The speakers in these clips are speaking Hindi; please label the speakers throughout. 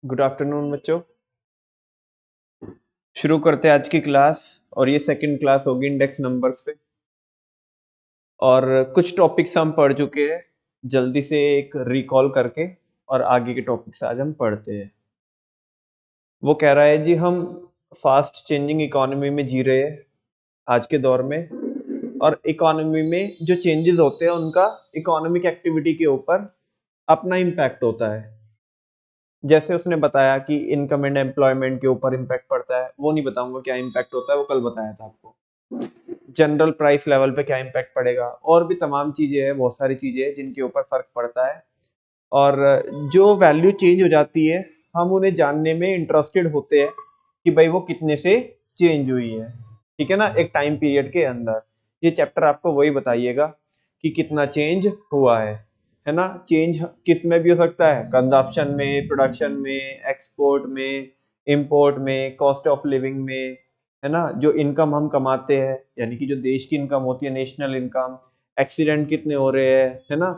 Speaker 1: गुड आफ्टरनून बच्चों। शुरू करते हैं आज की क्लास। और ये सेकंड क्लास होगी इंडेक्स नंबर्स पे। और कुछ टॉपिक्स हम पढ़ चुके हैं, जल्दी से एक रिकॉल करके और आगे के टॉपिक्स आज हम पढ़ते हैं। वो कह रहा है जी हम फास्ट चेंजिंग इकोनॉमी में जी रहे हैं आज के दौर में, और इकोनॉमी में जो चेंजेस होते हैं उनका इकोनॉमिक एक्टिविटी के ऊपर अपना इम्पैक्ट होता है। जैसे उसने बताया कि इनकम एंड एम्प्लॉयमेंट के ऊपर इम्पैक्ट पड़ता है, वो नहीं बताऊंगा क्या इम्पैक्ट होता है, वो कल बताया था आपको। जनरल प्राइस लेवल पे क्या इम्पैक्ट पड़ेगा, और भी तमाम चीजें हैं, बहुत सारी चीजें हैं जिनके ऊपर फर्क पड़ता है। और जो वैल्यू चेंज हो जाती है हम उन्हें जानने में इंटरेस्टेड होते हैं कि भाई वो कितने से चेंज हुई है, ठीक है ना, एक टाइम पीरियड के अंदर। ये चैप्टर आपको वही बताइएगा कि कितना चेंज हुआ है ना। चेंज किस में भी हो सकता है, कंजप्शन में, प्रोडक्शन में, एक्सपोर्ट में, इंपोर्ट में, कॉस्ट ऑफ लिविंग में, है ना। जो इनकम हम कमाते हैं, यानी कि जो देश की इनकम होती है, नेशनल इनकम, एक्सीडेंट कितने हो रहे हैं, है ना,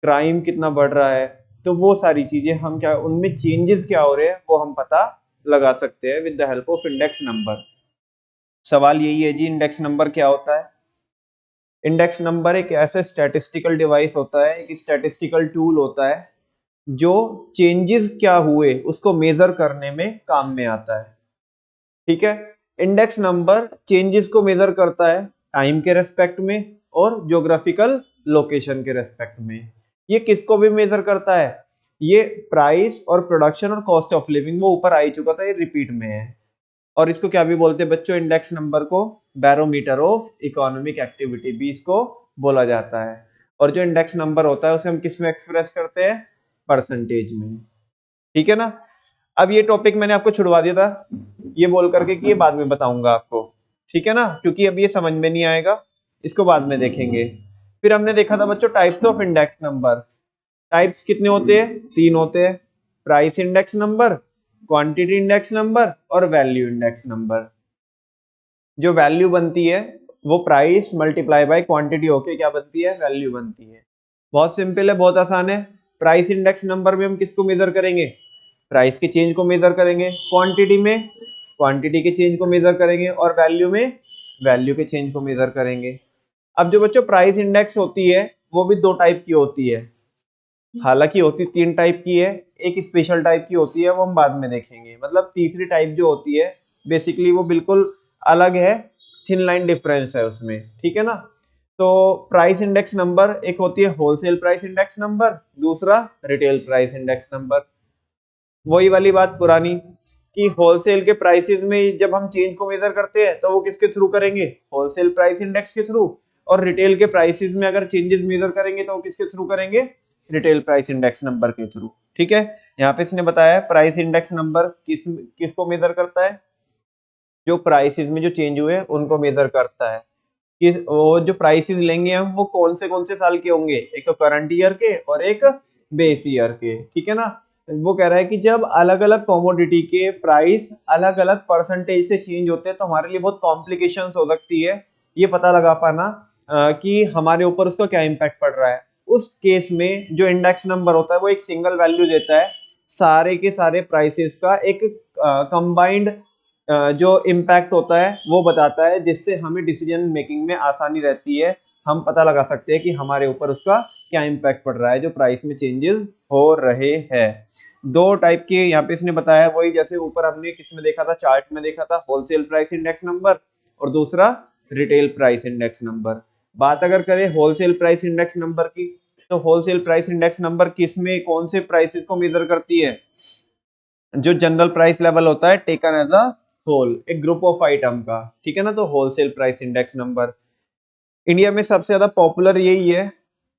Speaker 1: क्राइम कितना बढ़ रहा है, तो वो सारी चीजें हम क्या, उनमें चेंजेस क्या हो रहे हैं वो हम पता लगा सकते हैं with the help of index number. सवाल यही है जी, इंडेक्स नंबर क्या होता है। इंडेक्स नंबर एक ऐसा स्टैटिस्टिकल डिवाइस होता है, एक स्टैटिस्टिकल टूल होता है जो चेंजेस क्या हुए उसको मेजर करने में काम में आता है, ठीक है। इंडेक्स नंबर चेंजेस को मेजर करता है टाइम के रेस्पेक्ट में और ज्योग्राफिकल लोकेशन के रेस्पेक्ट में। ये किसको भी मेजर करता है, ये प्राइस और प्रोडक्शन और कॉस्ट ऑफ लिविंग, वो ऊपर आ ही चुका था, ये रिपीट में है। और इसको क्या भी बोलते हैं बच्चों, इंडेक्स नंबर को बैरोमीटर ऑफ इकोनॉमिक एक्टिविटी भी इसको बोला जाता है। और जो इंडेक्स नंबर होता है उसे हम किस में एक्सप्रेस करते हैं, परसेंटेज में, ठीक है ना। अब ये टॉपिक मैंने आपको छुड़वा दिया था ये बोल करके कि ये बाद में बताऊंगा आपको, ठीक है ना, क्योंकि अब ये समझ में नहीं आएगा, इसको बाद में देखेंगे। फिर हमने देखा था बच्चों types of index number. Types कितने होते हैं, तीन होते हैं। Price index number, quantity index number और वैल्यू इंडेक्स नंबर। जो वैल्यू बनती है वो प्राइस मल्टीप्लाई बाय क्वांटिटी होके क्या बनती है, वैल्यू बनती है। बहुत सिंपल है, बहुत आसान है। प्राइस इंडेक्स नंबर में हम किसको मेजर करेंगे, प्राइस के चेंज को मेजर करेंगे। क्वांटिटी में क्वांटिटी के चेंज को मेजर करेंगे, और वैल्यू में वैल्यू के चेंज को मेजर करेंगे। अब जो बच्चों प्राइस इंडेक्स होती है वो भी दो टाइप की होती है, हालांकि होती तीन टाइप की है, एक स्पेशल टाइप की होती है, वो हम बाद में देखेंगे। मतलब तीसरी टाइप जो होती है बेसिकली वो बिल्कुल अलग है, थिन लाइन डिफरेंस है उसमें, ठीक है ना। तो प्राइस इंडेक्स नंबर एक होती है होलसेल प्राइस इंडेक्स नंबर, दूसरा रिटेल प्राइस इंडेक्स नंबर। वही वाली बात पुरानी कि होलसेल के प्राइसेस में जब हम चेंज को मेजर करते हैं तो वो किसके थ्रू करेंगे, होलसेल प्राइस इंडेक्स के थ्रू। और रिटेल के प्राइसेस में अगर चेंजेस मेजर करेंगे तो वो किसके थ्रू करेंगे, रिटेल प्राइस इंडेक्स नंबर के थ्रू, ठीक है। यहाँ पे इसने बताया प्राइस इंडेक्स नंबर किसको मेजर करता है, जो प्राइसेस में जो चेंज हुए उनको मेजर करता है। कि वो जो प्राइसेस लेंगे हम वो कौन से साल के होंगे, एक तो करंट ईयर के और एक बेस ईयर के, ठीक है ना। वो कह रहा है कि जब अलग अलग कॉमोडिटी के प्राइस अलग अलग परसेंटेज से चेंज होते हैं तो हमारे लिए बहुत कॉम्प्लिकेशंस हो सकती है ये पता लगा पाना कि हमारे ऊपर उसका क्या इम्पैक्ट पड़ रहा है। उस केस में जो इंडेक्स नंबर होता है वो एक सिंगल वैल्यू देता है सारे के सारे प्राइसेस का, एक कंबाइंड जो इम्पैक्ट होता है वो बताता है, जिससे हमें डिसीजन मेकिंग में आसानी रहती है। हम पता लगा सकते हैं कि हमारे ऊपर उसका क्या इम्पैक्ट पड़ रहा है जो प्राइस में चेंजेस हो रहे हैं। दो टाइप के यहाँ पे इसने बताया, वही जैसे ऊपर हमने किस में देखा था, चार्ट में देखा था, होलसेल प्राइस इंडेक्स नंबर और दूसरा रिटेल प्राइस इंडेक्स नंबर। बात अगर करें होलसेल प्राइस इंडेक्स नंबर की, तो होलसेल प्राइस इंडेक्स नंबर किस में कौन से प्राइसेस को मेजर करती है, जो जनरल प्राइस लेवल होता है टेकन एज अ होल, एक ग्रुप ऑफ आइटम का, ठीक है ना। तो wholesale price index number India में सबसे ज्यादा पॉपुलर यही है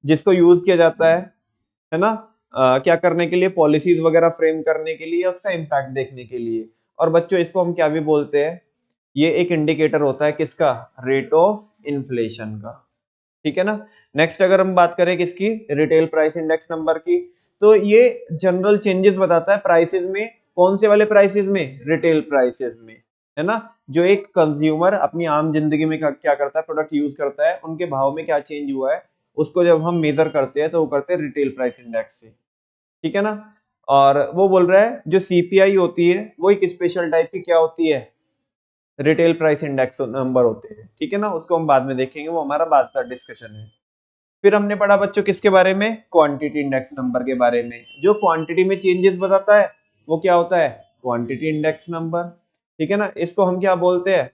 Speaker 1: जिसको यूज किया जाता है ना। क्या करने के लिए, पॉलिसीज वगैरह फ्रेम करने के लिए, उसका इम्पैक्ट देखने के लिए। और बच्चों इसको हम क्या भी बोलते हैं, ये एक इंडिकेटर होता है किसका, रेट ऑफ इन्फ्लेशन का, ठीक है ना। नेक्स्ट अगर हम बात करें किसकी, रिटेल प्राइस इंडेक्स नंबर की, तो ये जनरल चेंजेस बताता है प्राइसेस में, कौन से वाले प्राइसेस में, रिटेल प्राइसेस में, है ना। जो एक कंज्यूमर अपनी आम जिंदगी में क्या करता है, प्रोडक्ट यूज करता है, उनके भाव में क्या चेंज हुआ है उसको जब हम मेजर करते हैं तो वो करते हैं रिटेल प्राइस इंडेक्स से, ठीक है ना। और वो बोल रहा है जो सीपीआई होती है वो एक स्पेशल टाइप की क्या होती है, रिटेल प्राइस इंडेक्स नंबर होते हैं, ठीक है ना, उसको हम बाद में देखेंगे, वो हमारा बाद का डिस्कशन है। फिर हमने पढ़ा बच्चों किसके बारे में, क्वांटिटी इंडेक्स नंबर के बारे में। जो क्वांटिटी में चेंजेस बताता है वो क्या होता है, क्वांटिटी इंडेक्स नंबर, ठीक है ना। इसको हम क्या बोलते हैं,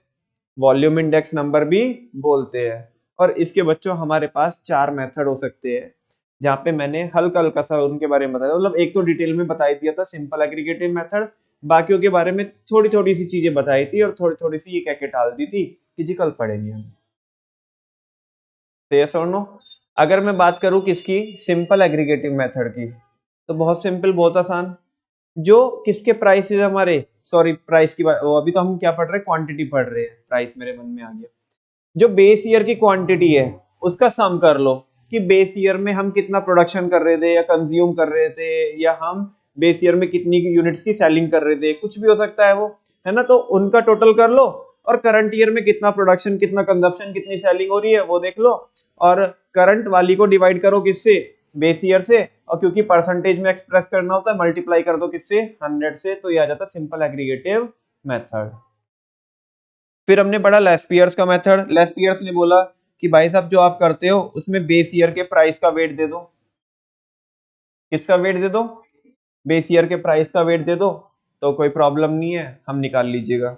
Speaker 1: वॉल्यूम इंडेक्स नंबर भी बोलते हैं। और इसके बच्चों हमारे पास 4 मेथड हो सकते हैं, जहां पे मैंने हल्का हल्का सा उनके बारे में बताया, मतलब एक तो डिटेल में बता दिया था सिंपल एग्रीगेटिव मेथड, बाकियों के बारे में थोड़ी थोड़ी सी चीजें बताई थी और थोड़ी थोड़ी सी ये कह के टाल दी थी कि जी कल पढ़ेंगे हम। यस और नो। अगर मैं बात करूं किसकी, सिंपल एग्रीगेटिव मेथड की, तो बहुत सिंपल, बहुत आसान। जो किसके प्राइसेस हमारे, सॉरी प्राइस की बात, वो अभी तो हम क्या पढ़ रहे हैं, क्वांटिटी पढ़ रहे हैं, प्राइस मेरे मन में आ गया। जो बेस ईयर की क्वांटिटी है उसका सम कर लो कि बेस ईयर में हम कितना प्रोडक्शन कर रहे थे या कंज्यूम कर रहे थे, या हम बेस ईयर में कितनी यूनिट्स की सेलिंग कर रहे थे, कुछ भी हो सकता है वो, है ना। तो उनका टोटल कर लो और करंट ईयर में कितना प्रोडक्शन, कितना कंजप्शन, कितनी सेलिंग हो रही है वो देख लो, और करंट वाली को डिवाइड करो किससे, बेस ईयर से, और क्योंकि परसेंटेज में एक्सप्रेस करना होता है मल्टीप्लाई कर दो किससे, 100 से, तो ये आ जाता है सिंपल एग्रीगेटिव मेथड। फिर हमने पढ़ा लेस्पियर्स का मेथड। लेस्पियर्स ने बोला कि भाई साहब जो आप करते हो उसमें बेस ईयर के प्राइस का वेट दे दो, किसका वेट दे दो, बेस ईयर के प्राइस का वेट दे दो, तो कोई प्रॉब्लम नहीं है, हम निकाल लीजिएगा।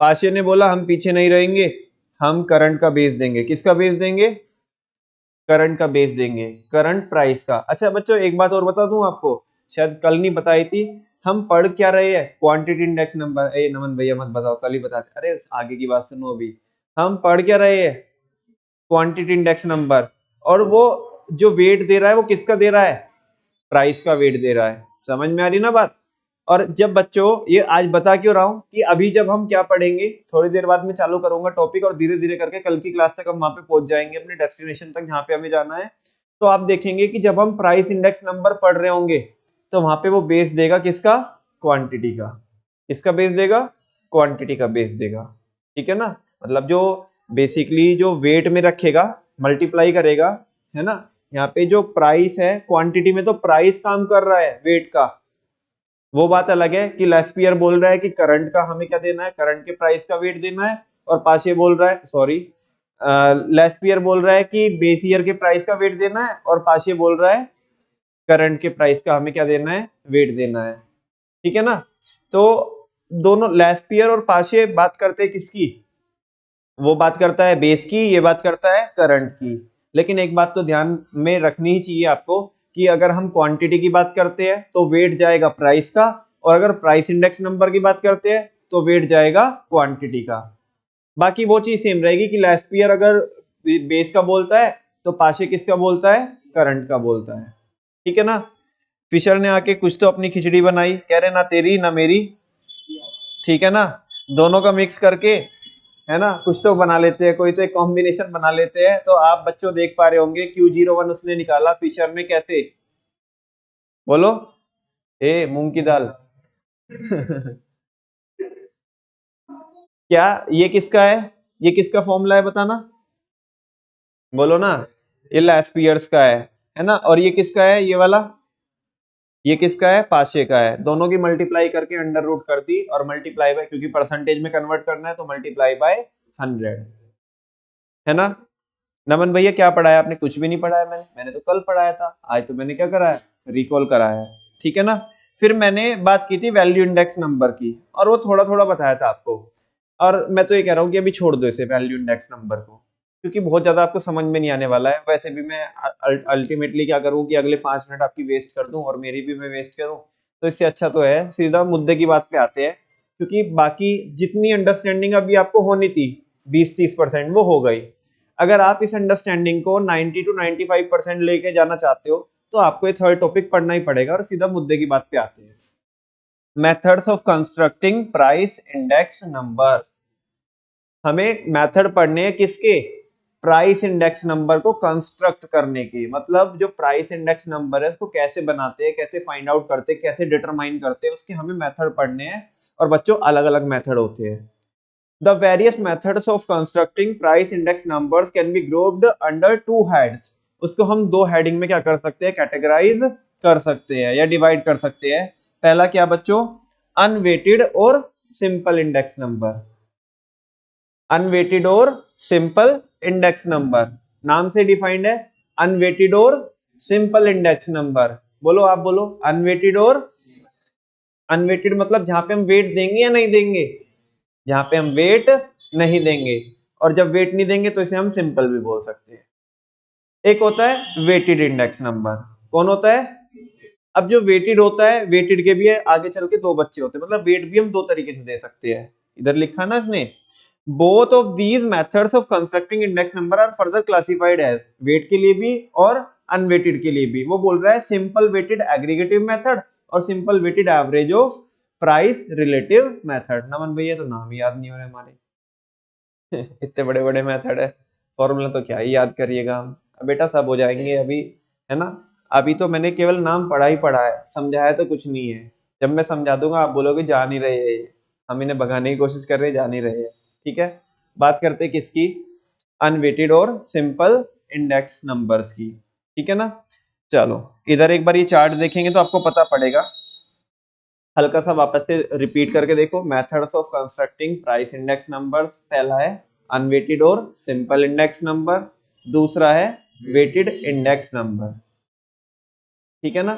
Speaker 1: पाशे ने बोला हम पीछे नहीं रहेंगे, हम करंट का बेस देंगे, किसका बेस देंगे, करंट का बेस देंगे, करंट प्राइस का। अच्छा बच्चों एक बात और बता दूं आपको, शायद कल नहीं बताई थी, हम पढ़ क्या रहे हैं, क्वांटिटी इंडेक्स नंबर। ए नमन भैया मत बताओ, कल ही बताते, अरे आगे की बात सुनो अभी। हम पढ़ क्या रहे हैं, क्वांटिटी इंडेक्स नंबर, और वो जो वेट दे रहा है वो किसका दे रहा है, प्राइस का वेट दे रहा है। समझ में आ रही ना बात। और जब बच्चों ये आज बता क्यों रहा हूं कि अभी जब हम क्या पढ़ेंगे, थोड़ी देर बाद में चालू करूंगा टॉपिक, और धीरे धीरे करके कल की क्लास तक हम वहां पे पहुंच जाएंगे अपने डेस्टिनेशन तक जहां पे हमें जाना है। तो आप देखेंगे कि जब हम प्राइस इंडेक्स नंबर पढ़ रहे होंगे तो वहां पे वो बेस देगा किसका, क्वांटिटी का, किसका बेस देगा, क्वांटिटी का बेस देगा, ठीक है ना। मतलब जो बेसिकली जो वेट में रखेगा, मल्टीप्लाई करेगा, है ना। यहाँ पे जो प्राइस है, क्वांटिटी में तो प्राइस काम कर रहा है वेट का, वो बात अलग है कि लेस्पियर बोल रहा है कि करंट का हमें क्या देना है, करंट के प्राइस का वेट देना है, और पाशे बोल रहा है, सॉरी लेस्पियर बोल रहा है कि बेस ईयर के प्राइस का वेट देना है, और पाशे बोल रहा है करंट के प्राइस का हमें क्या देना है, वेट देना है, ठीक है ना। तो दोनों लेस्पियर और पाशे बात करते हैं किसकी, वो बात करता है बेस की, ये बात करता है करंट की। लेकिन एक बात तो ध्यान में रखनी ही चाहिए आपको कि अगर हम क्वांटिटी की बात करते हैं तो वेट जाएगा प्राइस का, और अगर प्राइस इंडेक्स नंबर की बात करते हैं तो वेट जाएगा क्वांटिटी का। बाकी वो चीज सेम रहेगी कि लेस्पियर अगर बेस का बोलता है तो पाशे किसका बोलता है, करंट का बोलता है, ठीक है ना। फिशर ने आके कुछ तो अपनी खिचड़ी बनाई, कह रहे ना तेरी ना मेरी, ठीक है ना, दोनों का मिक्स करके, है ना, कुछ तो बना लेते हैं, कोई तो एक कॉम्बिनेशन बना लेते हैं। तो आप बच्चों देख पा रहे होंगे Q01 उसने निकाला फिशर ने कैसे, बोलो, ए मूंग की दाल क्या ये किसका है, ये किसका फॉर्मूला है बताना, बोलो ना, ये लेस्पियर्स का है ना। और ये किसका है, ये वाला, ये किसका है, पाशे का है। दोनों की मल्टीप्लाई करके अंडर रूट कर दी, और मल्टीप्लाई बाय, क्योंकि परसेंटेज में कन्वर्ट करना है तो मल्टीप्लाई बाय 100, है ना। नमन भैया क्या पढ़ाया आपने, कुछ भी नहीं पढ़ाया मैंने तो कल पढ़ाया था, आज तो मैंने क्या कराया, रिकॉल कराया है, ठीक है ना। फिर मैंने बात की थी वैल्यू इंडेक्स नंबर की, और वो थोड़ा थोड़ा बताया था आपको। और मैं तो ये कह रहा हूँ कि अभी छोड़ दो इसे वैल्यू इंडेक्स नंबर को, क्योंकि बहुत ज्यादा आपको समझ में नहीं आने वाला है। वैसे भी मैं अल्टीमेटली क्या करूँ कि अगले 5 मिनट आपकी वेस्ट कर दूं, और मेरी भी मैं वेस्ट करूँ, तो इससे अच्छा तो है सीधा मुद्दे की बात पे आते हैं। क्योंकि बाकी जितनी अंडरस्टैंडिंग अभी आपको होनी थी 20-30% वो हो गई। अगर आप इस अंडरस्टैंडिंग को 90 to 95% लेके जाना चाहते हो तो आपको ये थर्ड टॉपिक पढ़ना ही पड़ेगा, और सीधा मुद्दे की बात पे आते हैं। Methods of constructing price index numbers. हमें मेथड पढ़ने हैं किसके, प्राइस इंडेक्स नंबर को कंस्ट्रक्ट करने के, मतलब जो प्राइस इंडेक्स नंबर है उसको कैसे बनाते हैं, कैसे फाइंड आउट करते हैं, कैसे डिटरमाइन करते हैं, उसके हमें मेथड पढ़ने हैं। और बच्चों अलग अलग मेथड होते हैं। The various methods of constructing price index numbers can be grouped under two heads. उसको हम दो हेडिंग में क्या कर सकते हैं, कैटेगराइज कर सकते हैं या डिवाइड कर सकते हैं। पहला क्या बच्चों, अनवेटेड और सिंपल इंडेक्स नंबर। अनवेटेड और सिंपल इंडेक्स नंबर नाम से डिफाइंड है, अनवेटेड और सिंपल इंडेक्स नंबर। बोलो, आप बोलो, अनवेटेड और, अनवेटेड मतलब जहां पे हम वेट देंगे या नहीं देंगे, जहां पे हम वेट नहीं देंगे, और जब वेट नहीं देंगे तो इसे हम सिंपल भी बोल सकते हैं। एक होता है वेटेड इंडेक्स नंबर, कौन होता है, अब जो वेटेड होता है, वेटेड के भी आगे चल के दो बच्चे होते हैं, मतलब वेट भी हम दो तरीके से दे सकते हैं। इधर लिखा ना इसने, both of these methods of constructing index number are further classified as, weight के लिए भी और अनवेटेड के लिए भी। वो बोल रहा है सिंपल वेटेड एग्रीगेटिव मेथड और simple weighted average of price relative method. Naman भैया तो नाम ही याद नहीं हो रहे हमारे इतने बड़े बड़े मेथड है, फॉर्मूला तो क्या ही याद करिएगा हम। बेटा सब हो जाएंगे अभी, है ना। अभी तो मैंने केवल नाम पढ़ा ही पढ़ा है, समझाया तो कुछ नहीं है। जब मैं समझा दूंगा आप बोलोगे जा नहीं रहे है, हम इन्हें भगाने की कोशिश कर रहे हैं, जा नहीं रहे हैं। ठीक है, बात करते हैं किसकी, अनवेटेड और सिंपल इंडेक्स नंबर्स की। ठीक है ना, चलो इधर एक बार ये चार्ट देखेंगे तो आपको पता पड़ेगा। हल्का सा वापस से रिपीट करके देखो, methods of constructing price index numbers. पहला है अनवेटेड और सिंपल इंडेक्स नंबर, दूसरा है वेटेड इंडेक्स नंबर। ठीक है ना।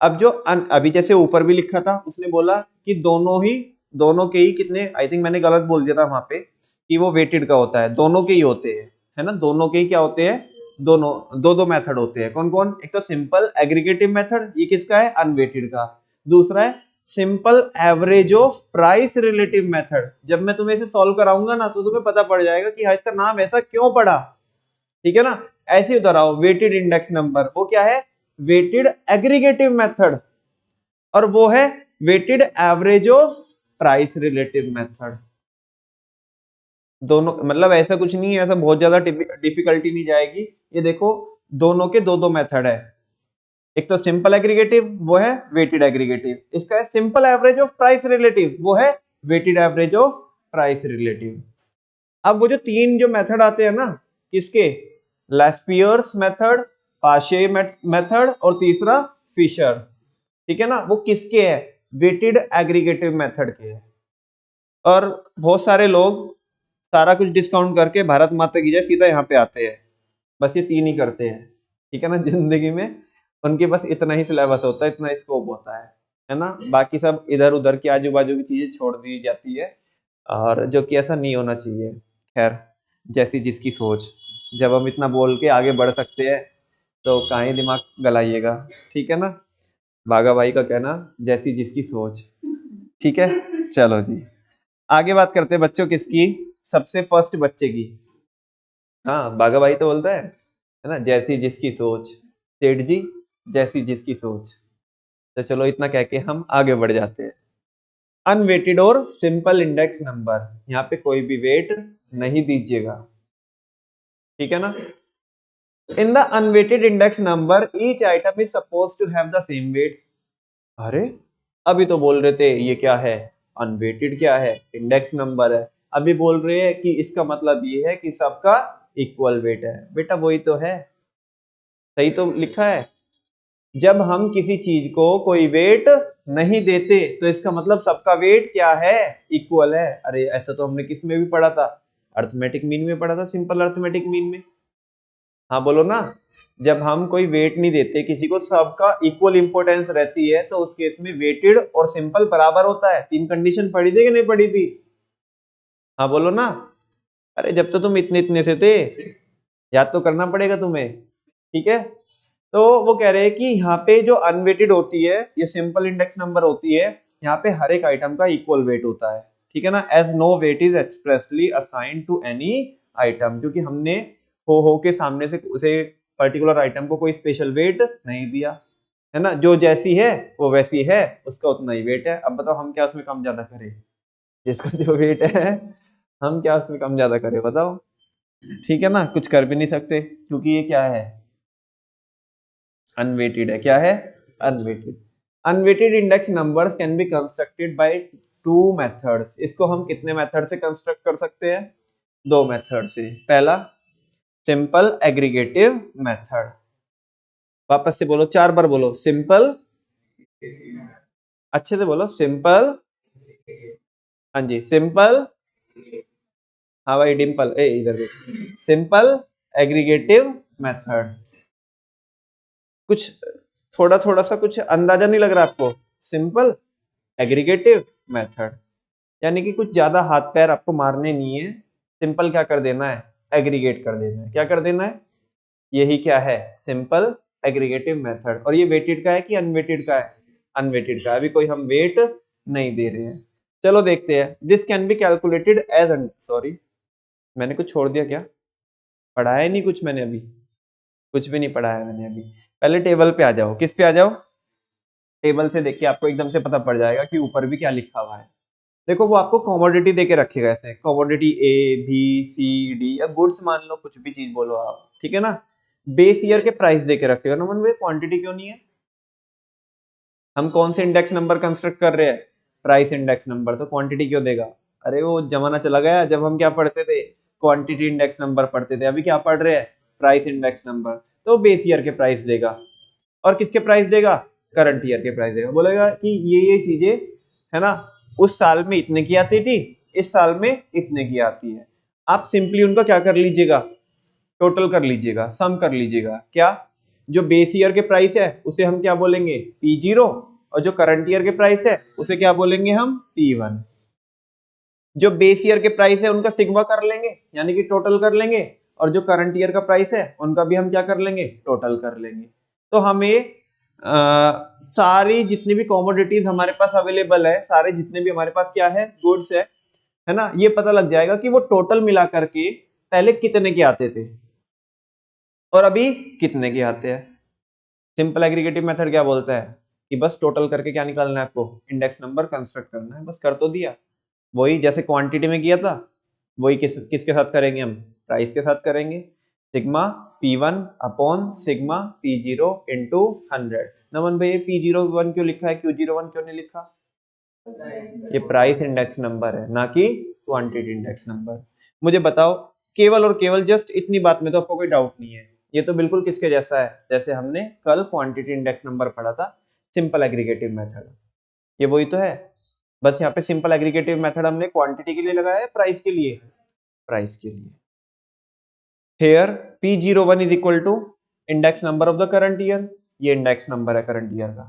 Speaker 1: अब जो अभी जैसे ऊपर भी लिखा था, उसने बोला कि दोनों के ही कितने, आई थिंक मैंने गलत बोल दिया था वहां पे कि वो वेटेड का होता है, दोनों के ही होते हैं, है ना, दोनों के ही क्या होते हैं, दोनों दो दो मेथड होते हैं। कौन कौन, एक तो सिंपल एग्रीगेटिव मेथड, ये किसका है, अनवेटेड का। दूसरा है simple average of price relative method. जब मैं तुम्हें इसे सॉल्व कराऊंगा ना तो तुम्हें पता पड़ जाएगा कि हाँ इसका नाम ऐसा क्यों पड़ा। ठीक है ना, ऐसे उधर आओ, वेटेड इंडेक्स नंबर वो क्या है, वेटेड एग्रीगेटिव मेथड, और वो है weighted average of price relative method. दोनों मतलब ऐसा कुछ नहीं है, ऐसा बहुत ज्यादा डिफिकल्टी नहीं जाएगी। ये देखो, दोनों के दो दो मेथड है, एक तो सिंपल एग्रीगेटिव वो है वेटेड एग्रीगेटिव, इसका है simple average of price relative वो है weighted average of price relative. अब वो जो तीन जो मेथड आते हैं ना, किसके, लेस्पियर्स मेथड, पाशे मेथड और तीसरा फिशर। ठीक है ना, वो किसके है, वेटेड एग्रीगेटिव मेथड के है। और बहुत सारे लोग सारा कुछ डिस्काउंट करके भारत माता की जय सीधा यहाँ पे आते हैं, बस ये तीन ही करते हैं। ठीक है ना, जिंदगी में उनके बस इतना ही सिलेबस होता है, इतना स्कोप होता है ना, बाकी सब इधर उधर की आजू बाजू की चीजें छोड़ दी जाती है, और जो कि ऐसा नहीं होना चाहिए। खैर, जैसी जिसकी सोच, जब हम इतना बोल के आगे बढ़ सकते हैं तो काहे दिमाग गलाइएगा। ठीक है ना, बागा भाई का कहना, जैसी जिसकी सोच। ठीक है, चलो जी आगे बात करते हैं बच्चों किसकी, सबसे फर्स्ट बच्चे की। हाँ बागा भाई तो बोलता है ना, जैसी जिसकी सोच, सेठ जी जैसी जिसकी सोच। तो चलो इतना कह के हम आगे बढ़ जाते हैं। अनवेटेड और सिंपल इंडेक्स नंबर, यहाँ पे कोई भी वेट नहीं दीजिएगा। ठीक है ना, in the unweighted index number each item is suppose to have the same weight. अरे अभी तो बोल रहे थे ये क्या है, अनवेटेड क्या है, इंडेक्स नंबर है, अभी बोल रहे हैं कि इसका मतलब ये है कि सबका इक्वल वेट है। बेटा वही तो है, सही तो लिखा है। जब हम किसी चीज को कोई वेट नहीं देते तो इसका मतलब सबका वेट क्या है, इक्वल है। अरे ऐसा तो हमने किस में भी पढ़ा था, अर्थमेटिक मीन में पढ़ा था, सिंपल अर्थमेटिक मीन में। हाँ बोलो ना, जब हम कोई वेट नहीं देते किसी को, सबका इक्वल इंपॉर्टेंस रहती है, तो उस केस में वेटेड और सिंपल बराबर होता है। तीन कंडीशन पढ़ी थी कि नहीं पढ़ी थी, हाँ बोलो ना। अरे जब तो तुम इतने इतने से थे, याद तो करना पड़ेगा तुम्हें। ठीक है, तो वो कह रहे हैं कि यहाँ पे जो अनवेटेड होती है, ये सिंपल इंडेक्स नंबर होती है, यहाँ पे हर एक आइटम का इक्वल वेट होता है। ठीक है ना, as no weight is expressly assigned to any item, क्योंकि हमने हो के सामने से उसे पर्टिकुलर आइटम को कोई स्पेशल वेट नहीं दिया, है ना, जो जैसी है वो वैसी है, उसका उतना ही वेट है। अब बताओ हम क्या उसमें कम ज्यादा करें, जिसका जो वेट है हम क्या उसमें कम ज्यादा करें बताओ। ठीक है ना, कुछ कर भी नहीं सकते क्योंकि ये क्या है, अनवेटेड है। क्या है, unweighted. Unweighted index numbers can be constructed by two methods. इसको हम कितने मेथड से कंस्ट्रक्ट कर सकते हैं, दो मेथड से। पहला सिंपल एग्रीगेटिव मेथड। वापस से बोलो, 4 बार बोलो, सिंपल, अच्छे से बोलो, सिंपल, हाँ जी, सिंपल, हाँ भाई डिम्पल, ए इधर देख, सिंपल एग्रीगेटिव मेथड। कुछ थोड़ा थोड़ा सा कुछ अंदाजा नहीं लग रहा आपको? सिंपल एग्रीगेटिव मेथड यानी कि कुछ ज्यादा हाथ पैर आपको मारने नहीं है, सिंपल क्या कर देना है, एग्रीगेट कर देना है। क्या कर देना है? यही क्या है, सिंपल एग्रीगेटिव मेथड। और ये वेटेड का है कि अनवेटेड का है? अनवेटेड का है, अभी कोई हम वेट नहीं दे रहे हैं। चलो देखते हैं, this can be calculated as, sorry मैंने कुछ छोड़ दिया क्या? पढ़ाया नहीं कुछ मैंने अभी, कुछ भी नहीं पढ़ाया मैंने अभी। पहले टेबल पे आ जाओ, किस पे आ जाओ? टेबल से देख के आपको एकदम से पता पड़ जाएगा कि ऊपर भी क्या लिखा हुआ है। देखो वो आपको कमोडिटी देके रखेगा, ऐसे commodity A B C D, या गुड्स मान लो, कुछ भी चीज बोलो आप, ठीक है ना। बेस ईयर के प्राइस देके रखेगा ना, मन क्वांटिटी क्यों नहीं है? हम कौन से इंडेक्स नंबर कंस्ट्रक्ट कर रहे हैं? प्राइस इंडेक्स नंबर, तो क्वांटिटी क्यों देगा? अरे वो जमाना चला गया जब हम क्या पढ़ते थे, क्वांटिटी इंडेक्स नंबर पढ़ते थे, अभी क्या पढ़ रहे हैं, प्राइस इंडेक्स नंबर। तो बेस ईयर के प्राइस देगा, और किसके प्राइस देगा, करंट ईयर के प्राइस देगा। बोलेगा कि ये चीजें है ना, उस साल में इतने की आती थी, इस साल में इतने की आती है। आप सिंपली उनका क्या कर लीजिएगा, टोटल कर लीजिएगा, सम कर लीजिएगा। क्या? जो बेस ईयर के प्राइस है उसे हम क्या बोलेंगे, P0, और जो करंट ईयर के प्राइस है उसे क्या बोलेंगे हम, P1। जो बेस ईयर के प्राइस है उनका सिग्मा कर लेंगे, यानी कि टोटल कर लेंगे, और जो करंट ईयर का प्राइस है उनका भी हम क्या कर लेंगे, टोटल कर लेंगे। तो हमें सारी जितनी भी कॉमोडिटीज हमारे पास अवेलेबल है, सारे जितने भी हमारे पास क्या है, गुड्स है ना, ये पता लग जाएगा कि वो टोटल मिला करके पहले कितने के आते थे और अभी कितने के आते हैं। सिंपल एग्रीगेटिव मेथड क्या बोलता है कि बस टोटल करके क्या निकालना है आपको, इंडेक्स नंबर कंस्ट्रक्ट करना है, बस कर तो दिया। वही जैसे क्वांटिटी में किया था, वही किसके साथ करेंगे हम, प्राइस के साथ करेंगे। Sigma P1 upon sigma P0 into 100। नमन भाई P01 क्यों लिखा है, Q01 क्यों नहीं लिखा? ये प्राइस इंडेक्स नंबर है, ना कि क्वांटिटी इंडेक्स नंबर। मुझे बताओ, केवल और केवल जस्ट इतनी बात में तो आपको कोई डाउट नहीं है, ये तो बिल्कुल किसके जैसा है, जैसे हमने कल क्वांटिटी इंडेक्स नंबर पढ़ा था, सिंपल एग्रीगेटिव मेथड, ये वही तो है। बस यहाँ पे सिंपल एग्रीगेटिव मेथड हमने क्वांटिटी के लिए लगाया है, प्राइस के लिए, प्राइस के लिए। Here P01 is equal to index number of the current year, ये इंडेक्स नंबर है करंट ईयर का।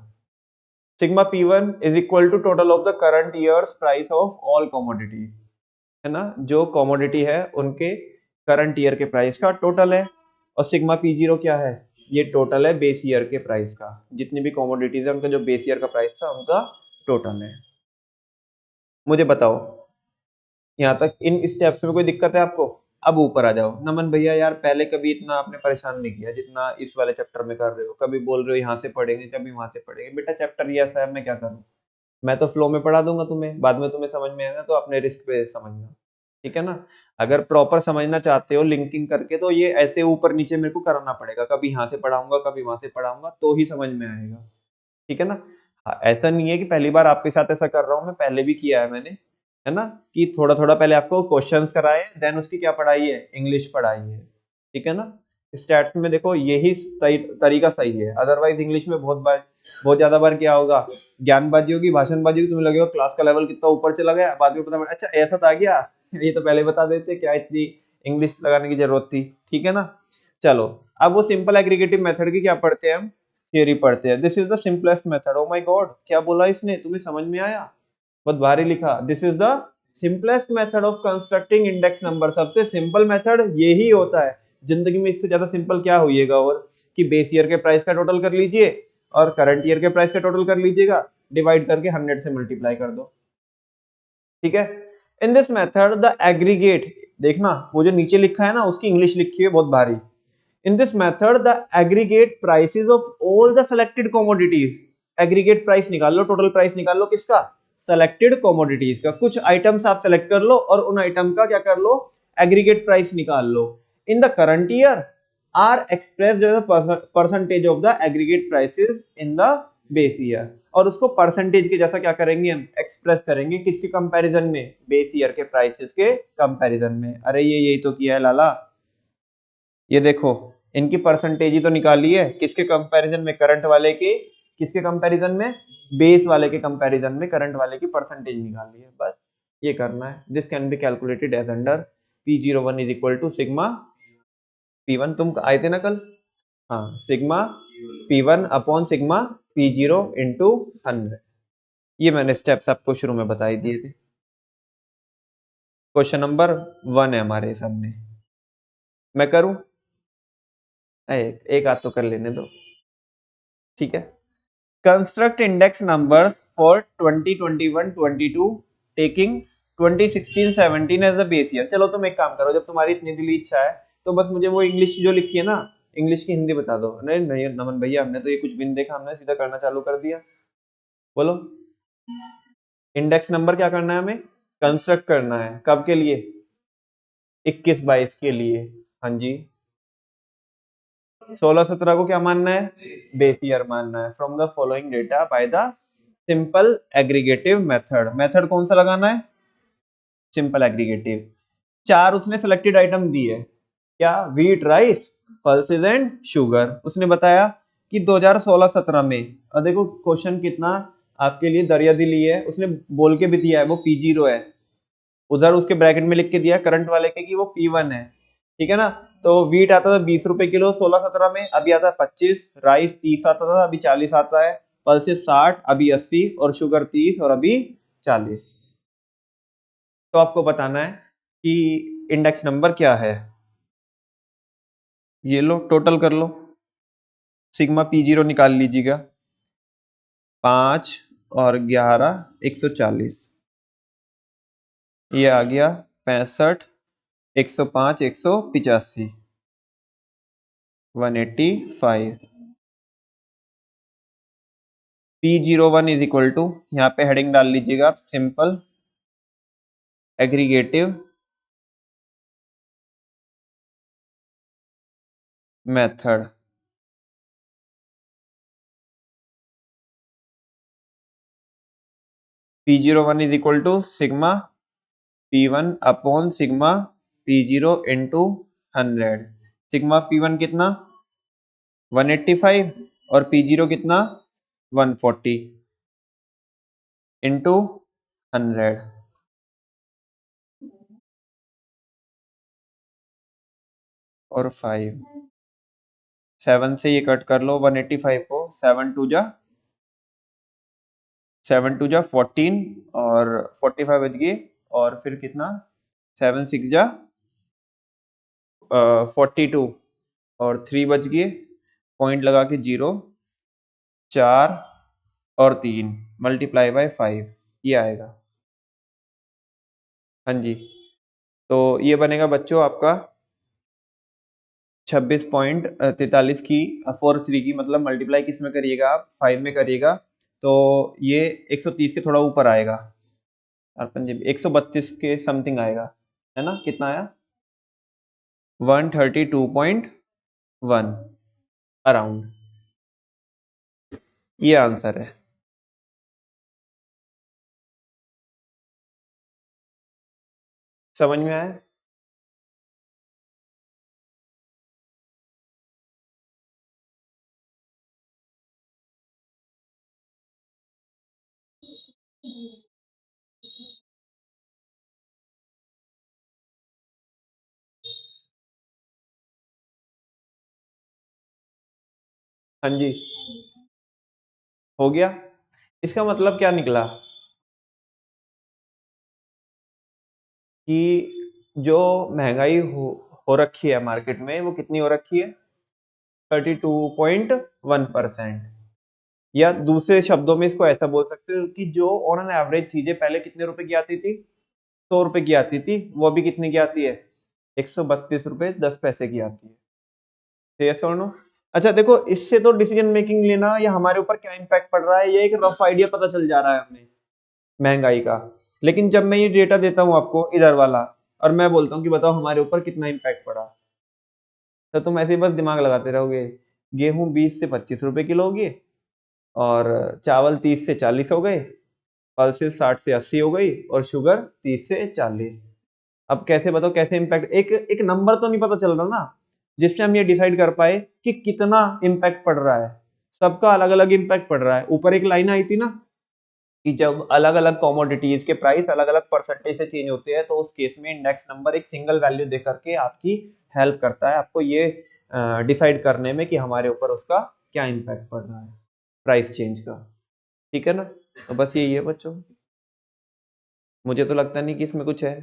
Speaker 1: Sigma P1 is equal to total of the current year's price of all commodities, है ना, जो कमोडिटी है उनके करंट ईयर के प्राइस का टोटल है। और सिग्मा P0 क्या है, ये टोटल है बेस ईयर के प्राइस का, जितनी भी कमोडिटीज है उनका जो बेस ईयर का प्राइस था उनका टोटल है। मुझे बताओ यहाँ तक इन स्टेप्स में कोई दिक्कत है आपको? अब ऊपर आ जाओ। नमन भैया यार पहले कभी इतना आपने परेशान नहीं किया जितना इस वाले चैप्टर में कर रहे हो, कभी बोल रहे हो यहाँ से पढ़ेंगे कभी वहां से पढ़ेंगे। बेटा चैप्टर ये ऐसा है, मैं क्या करूँ, मैं तो फ्लो में पढ़ा दूंगा तुम्हें, बाद में तुम्हें समझ में आएगा तो अपने रिस्क पे समझना, ठीक है ना। अगर प्रॉपर समझना चाहते हो लिंकिंग करके, तो ये ऐसे ऊपर नीचे मेरे को करना पड़ेगा, कभी यहाँ से पढ़ाऊंगा कभी वहां से पढ़ाऊंगा, तो ही समझ में आएगा, ठीक है ना। हाँ, ऐसा नहीं है कि पहली बार आपके साथ ऐसा कर रहा हूँ, मैं पहले भी किया है मैंने, है ना, कि थोड़ा थोड़ा पहले आपको क्वेश्चंस कराए, देन उसकी क्या पढ़ाई है, इंग्लिश पढ़ाई है, ठीक है ना। स्टैट्स में देखो यही तरीका सही है, अदरवाइज इंग्लिश में बहुत ज्यादा बार क्या होगा, ज्ञानबाजी होगी, भाषणबाजी होगी, तुम्हें लगेगा क्लास का लेवल कितना ऊपर चला गया, बाद में पता अच्छा ऐसा था क्या, ये तो पहले बता देते, क्या इतनी इंग्लिश लगाने की जरूरत थी, ठीक है ना। चलो अब वो सिंपल एग्रीगेटिव मेथड की क्या पढ़ते हैं हम, थियरी पढ़ते हैं। This is the simplest method. Oh my God, क्या बोला इसने, तुम्हें समझ में आया? बहुत भारी लिखा। This is the simplest method of constructing index number. सबसे सिंपल मेथड यही होता है जिंदगी में, इससे ज्यादा सिंपल क्या होइएगा, और कि बेस ईयर के प्राइस का टोटल कर लीजिए और करंट ईयर के प्राइस का टोटल कर लीजिएगा, डिवाइड करके 100 से मल्टीप्लाई कर दो, ठीक है। In this method the aggregate, देखना वो जो नीचे लिखा है ना उसकी इंग्लिश लिखी है बहुत भारी। In this method, the aggregate prices of all the selected commodities, aggregate price निकाल लो, total price निकाल लो, किसका, selected commodities का। कुछ items आप select कर लो और उन item का क्या कर लो, aggregate price निकाल लो। In the current year are expressed as a percentage of the aggregate prices in the base year, और उसको परसेंटेज के जैसा क्या करेंगे हम, एक्सप्रेस करेंगे, किसके कंपैरिजन में, बेस ईयर के प्राइसेस के कंपैरिजन में। अरे ये यही तो किया है लाला, ये देखो, इनकी परसेंटेज ही तो निकाली है, किसके कंपैरिजन में, करंट वाले की, किसके कंपैरिजन में, बेस वाले के कंपैरिजन में करंट वाले की परसेंटेज निकाली है, बस ये करना है। This can be calculated as under P01 is equal to sigma P1, तुम आए थे ना कल, हाँ, sigma P1 upon sigma P0 into 100। ये मैंने स्टेप्स आपको शुरू में बता ही दिए थे। क्वेश्चन नंबर 1 है हमारे सामने, मैं करूं, एक आध तो कर लेने दो, ठीक है। Construct index number for 2021 22 taking 2016 17 as a base year. चलो तुम एक काम करो, जब तुम्हारी इतनी दिली इच्छा है तो बस मुझे वो इंग्लिश जो लिखी है ना, इंग्लिश की हिंदी बता दो। नहीं नहीं नमन भैया, हमने तो ये कुछ भी नहीं देखा, हमने सीधा करना चालू कर दिया। बोलो, इंडेक्स नंबर क्या करना है हमें, कंस्ट्रक्ट करना है, कब के लिए, 21-22 के लिए, हाँ जी। 16-17 को क्या मानना है, बेस ईयर मानना है। From the following data by the simple aggregative method, method कौन सा लगाना है, सिंपल एग्रीगेटिव। चार उसने सिलेक्टेड आइटम दी है, क्या, wheat, rice, pulses and sugar. उसने बताया कि 2016-17 में, और देखो क्वेश्चन कितना आपके लिए दरिया दिली है, उसने बोल के भी दिया है वो P0 है, उधर उसके ब्रैकेट में लिख के दिया करंट वाले के कि वो P1 है, ठीक है ना। तो व्हीट आता था 20 रुपए किलो 16-17 में, अभी आता है 25, राइस 30 आता था, अभी 40 आता है, पल्सेस 60, अभी 80, और शुगर 30 और अभी 40। तो आपको बताना है कि इंडेक्स नंबर क्या है। ये लो टोटल कर लो, सिग्मा P0 निकाल लीजिएगा, 5 और 11 140, ये आ गया 65, 105, 185, 185। P01 इज इक्वल टू, यहाँ पे हेडिंग डाल लीजिएगा आप, simple aggregative method. P01 is equal to sigma P1 upon sigma P0 into 100। Sigma P1 कितना 185 और P0 कितना 140 इंटू 100 और 5। 7 से ये कट कर लो 185 को, 7 टू जा 14 और 45 बच गए, और फिर कितना 7 6 जा 42 और 3 बच गए, पॉइंट लगा के 0, 4 और 3 मल्टीप्लाई बाय 5, ये आएगा, हाँ जी। तो ये बनेगा बच्चों आपका 26.43 की 43 की, मतलब मल्टीप्लाई किस में करिएगा आप, 5 में करिएगा, तो ये 130 के थोड़ा ऊपर आएगा, और पंजाबी 132 के समथिंग आएगा, है ना, कितना आया 132.1 अराउंड, ये आंसर है। समझ में आया, हाँ जी, हो गया। इसका मतलब क्या निकला कि जो महंगाई हो रखी है मार्केट में, वो कितनी हो रखी है 32.1%, या दूसरे शब्दों में इसको ऐसा बोल सकते हो कि जो ऑन एन एवरेज चीजें पहले कितने रुपए की आती थी, 100 रुपए की आती थी, वो अभी कितने की आती है 132 रुपए 10 पैसे की आती है। यस और नो। अच्छा देखो, इससे तो डिसीजन मेकिंग लेना या हमारे ऊपर क्या इम्पैक्ट पड़ रहा है, ये एक रफ आइडिया पता चल जा रहा है हमें महंगाई का। लेकिन जब मैं ये डेटा देता हूँ आपको इधर वाला, और मैं बोलता हूँ कि बताओ हमारे ऊपर कितना इम्पैक्ट पड़ा, तो तुम ऐसे ही बस दिमाग लगाते रहोगे। गेहूं 20 से 25 रुपए किलो होगी, और चावल 30 से 40 हो गए, पल्सेस 60 से 80 हो गई, और शुगर 30 से 40। अब कैसे बताओ कैसे इम्पैक्ट, एक एक नंबर तो नहीं पता चल रहा ना, जिससे हम ये डिसाइड कर पाए कि कितना इम्पैक्ट पड़ रहा है। सबका अलग अलग इम्पैक्ट पड़ रहा है। ऊपर एक लाइन आई थी ना कि जब अलग अलग कॉमोडिटीज के प्राइस अलग अलग परसेंटेज से चेंज होते हैं तो उस केस में इंडेक्स नंबर एक सिंगल वैल्यू दे करके आपकी हेल्प करता है आपको ये डिसाइड करने में कि हमारे ऊपर उसका क्या इम्पैक्ट पड़ रहा है प्राइस चेंज का। ठीक है ना। तो बस यही है बच्चों। मुझे तो लगता नहीं कि इसमें कुछ है।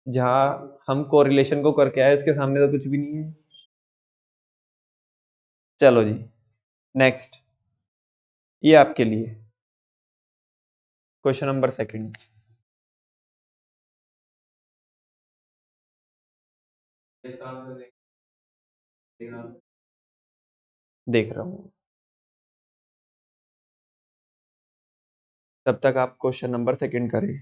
Speaker 1: जहां हम कोरिलेशन को करके आए उसके सामने तो कुछ भी नहीं है। चलो जी नेक्स्ट। ये आपके लिए क्वेश्चन नंबर सेकंड। देख रहा हूँ। तब तक आप क्वेश्चन नंबर सेकंड करें।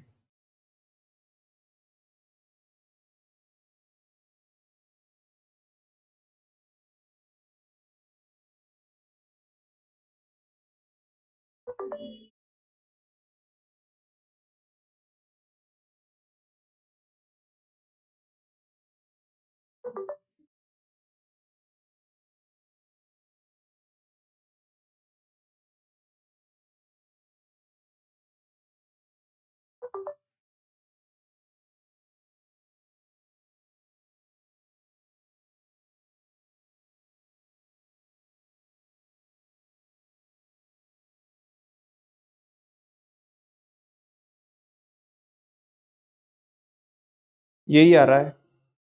Speaker 1: यही आ रहा है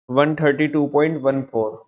Speaker 1: 132.14।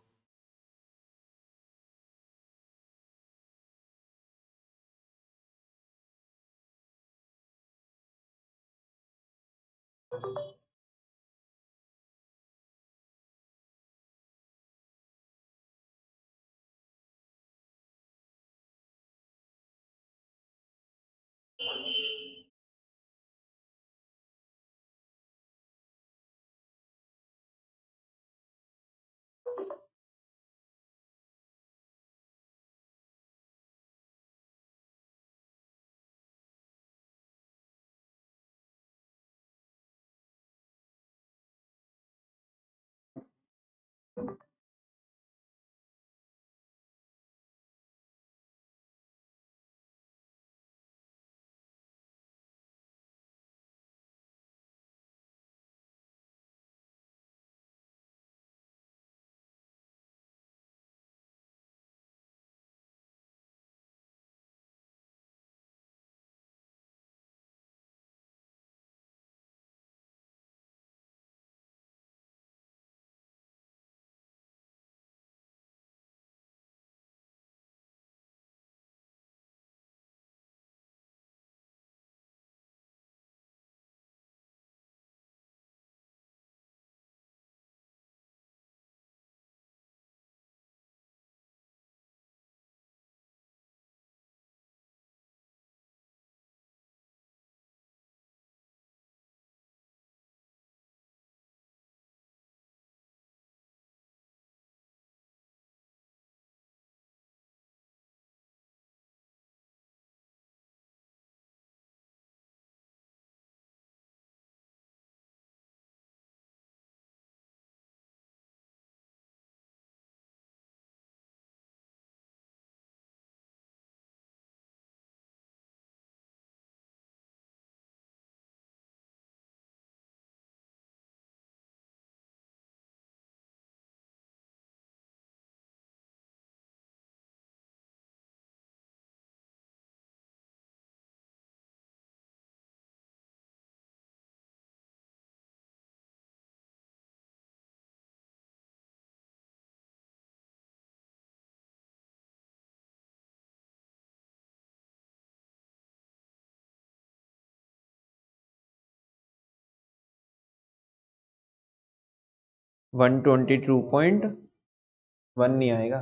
Speaker 1: वन 122.1 नहीं आएगा।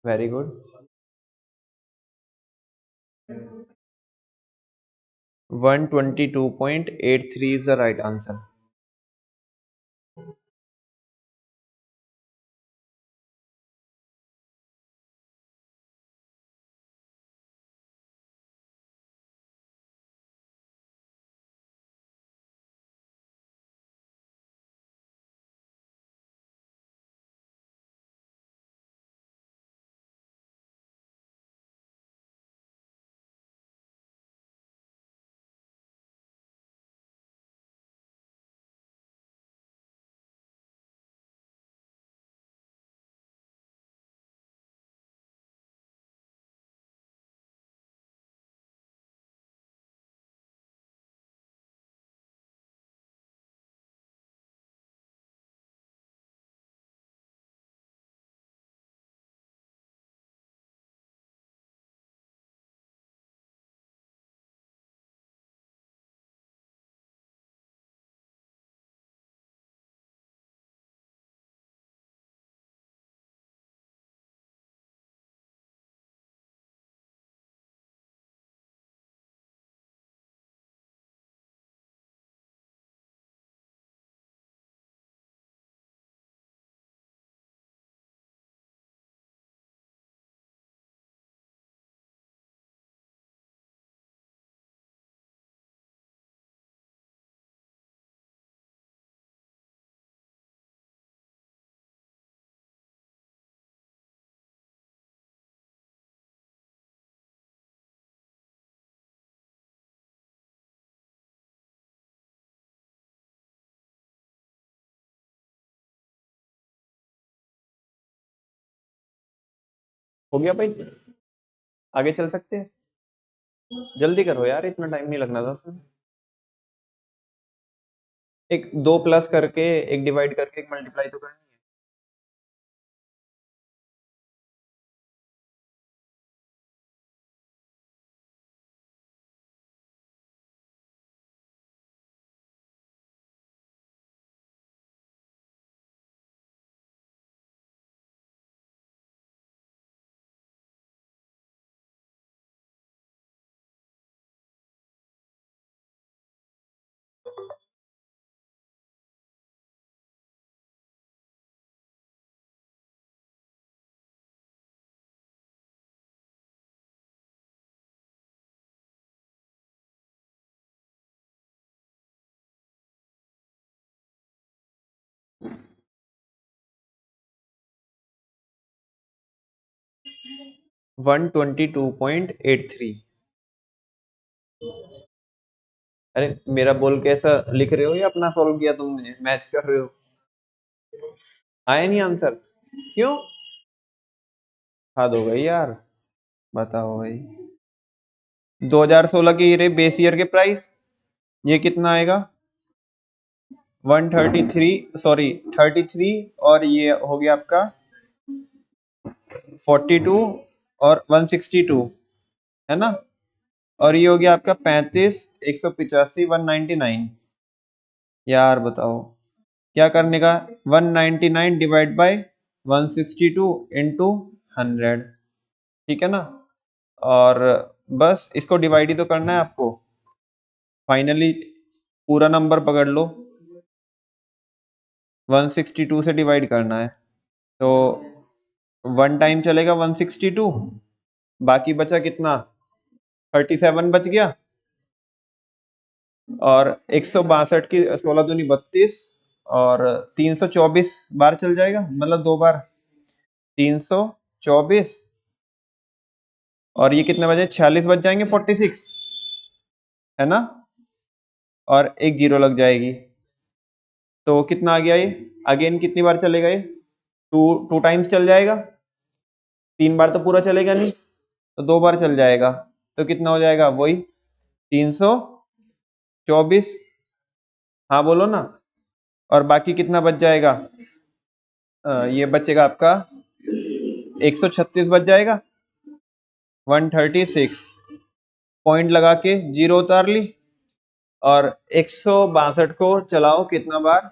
Speaker 1: Very good. 122.83 is the right answer. हो गया भाई, आगे चल सकते हैं? जल्दी करो यार, इतना टाइम नहीं लगना था उसमें। एक 2 प्लस करके, एक डिवाइड करके, एक मल्टीप्लाई तो करनी है। वन 22.83। अरे मेरा बोल के ऐसा लिख रहे हो या अपना सॉल्व किया तुमने, मैच कर रहे हो? आया नहीं आंसर? क्यों? हद हो गई यार, बताओ भाई। 2016 की ये बेस ईयर के प्राइस, ये कितना आएगा? 133, सॉरी 33, और ये हो गया आपका 42 और 162, है ना? और ये हो गया आपका 35, 185, 199। यार बताओ क्या करने का? 199 डिवाइड बाय 162 इंटू 100, ठीक है ना? और बस इसको डिवाइड ही तो करना है आपको। फाइनली पूरा नंबर पकड़ लो, 162 से डिवाइड करना है। तो 1 टाइम चलेगा 162, बाकी बचा कितना? 37 बच गया। और 162 की 16 दूनी 32, और 324 बार चल जाएगा, मतलब 2 बार 324, और ये कितने बजे? 46 बच जाएंगे, 46, है ना? और एक जीरो लग जाएगी, तो कितना आ गया ये? अगेन कितनी बार चलेगा ये? टू टाइम्स चल जाएगा। 3 बार तो पूरा चलेगा नहीं, तो 2 बार चल जाएगा। तो कितना हो जाएगा? वही 324। हाँ बोलो ना। और बाकी कितना बच जाएगा? ये बचेगा आपका 136 बच जाएगा, 136। पॉइंट लगा के जीरो उतार ली, और 162 को चलाओ कितना बार?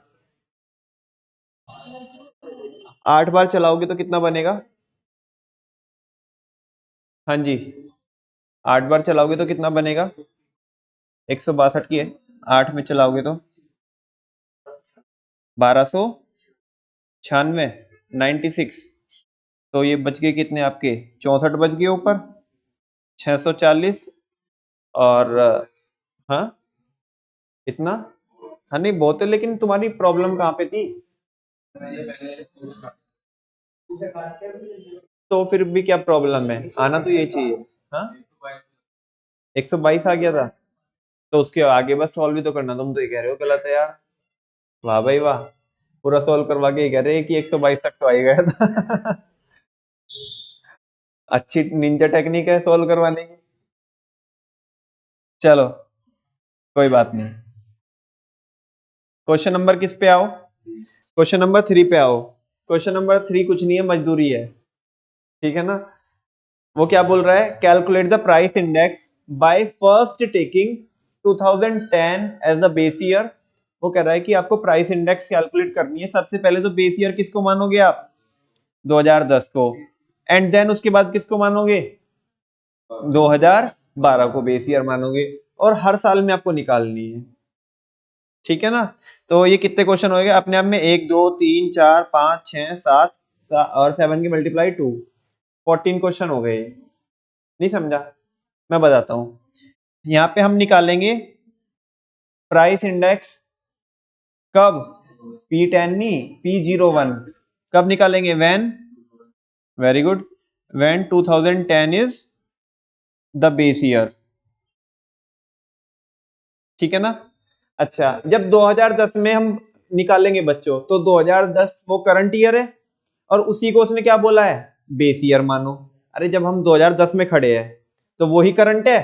Speaker 1: 8 बार चलाओगे तो कितना बनेगा? हाँ जी, 8 बार चलाओगे तो कितना बनेगा? 162 की है, 8 में चलाओगे तो 1296, 96। तो ये बच गए कितने आपके? 64 बच गए ऊपर, 640। और हाँ, इतना? हाँ नहीं बहुत है, लेकिन तुम्हारी प्रॉब्लम कहाँ पे थी? तो फिर भी क्या प्रॉब्लम है, आना तो यही चाहिए। हाँ, 122 आ गया था, तो उसके आगे बस सॉल्व भी तो करना। तुम तो ये कह रहे हो गलत है यार। वाह भाई वाह, पूरा सॉल्व करवा के ये कह रहे हैं कि 122 तक तो आ ही गया था। अच्छी निंजा टेक्निक है सॉल्व करवाने की। चलो कोई बात नहीं। क्वेश्चन नंबर किस पे आओ? क्वेश्चन नंबर 3 पे आओ। क्वेश्चन नंबर 3 कुछ नहीं है, मजदूरी है, ठीक है ना? वो क्या बोल रहा है? Calculate the price index by first taking 2010 as the base year. वो कह रहा है कि आपको प्राइस इंडेक्स कैलकुलेट करनी है। सबसे पहले तो बेस ईयर किसको मानोगे आप? 2010 को। एंड देन उसके बाद किसको मानोगे? 2012 को बेस ईयर मानोगे। और हर साल में आपको निकालनी है, ठीक है ना? तो ये कितने क्वेश्चन हो गए अपने आप में? 1 2 3 4 5 6 7, और 7 की मल्टीप्लाई 2, 14 क्वेश्चन हो गए। नहीं समझा? मैं बताता हूं। यहाँ पे हम निकालेंगे प्राइस इंडेक्स कब? P10 नहीं, P01। कब निकालेंगे? When, very good, when 2010 is the base year, ठीक है ना? अच्छा, जब 2010 में हम निकालेंगे बच्चों, तो 2010 वो करंट ईयर है, और उसी को उसने क्या बोला है? बेस ईयर मानो। अरे जब हम 2010 में खड़े हैं तो वही करंट है,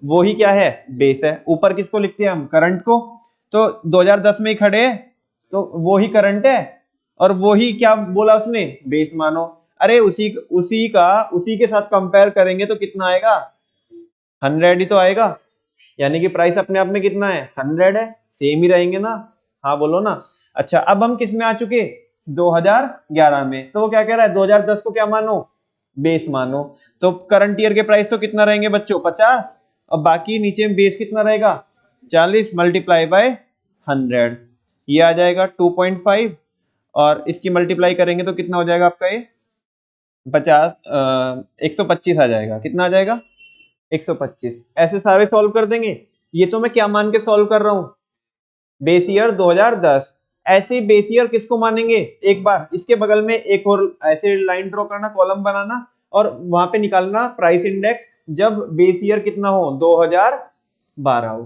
Speaker 1: वही क्या है, बेस है। ऊपर किसको लिखते हैं हम, करंट को। तो 2010 में ही खड़े हैं तो वही करंट है, और वही क्या बोला उसने, बेस मानो। अरे उसी के साथ कंपेयर करेंगे तो कितना आएगा, 100 ही तो आएगा। यानी कि प्राइस अपने आप में कितना है, 100 है। सेम ही रहेंगे ना। हाँ बोलो ना। अच्छा अब हम किस में आ चुके, 2011 में। तो वो क्या कह रहा है, 2010 को क्या मानो, बेस मानो। तो करंट ईयर के प्राइस तो कितना रहेंगे बच्चों, 50। और बाकी नीचे में बेस कितना रहेगा, 40 मल्टीप्लाई बाय 100। ये आ जाएगा 2.5, और इसकी मल्टीप्लाई करेंगे तो कितना हो जाएगा आपका ये, 50 125 आ जाएगा। कितना आ जाएगा, 125। ऐसे सारे सॉल्व कर देंगे। ये तो मैं क्या मान के सॉल्व कर रहा हूं, बेस ईयर 2010। ऐसे ही बेस ईयर किसको मानेंगे, एक बार इसके बगल में एक और ऐसे लाइन ड्रॉ करना, कॉलम बनाना, और वहां पे निकालना प्राइस इंडेक्स जब बेस ईयर कितना हो, 2012 हो।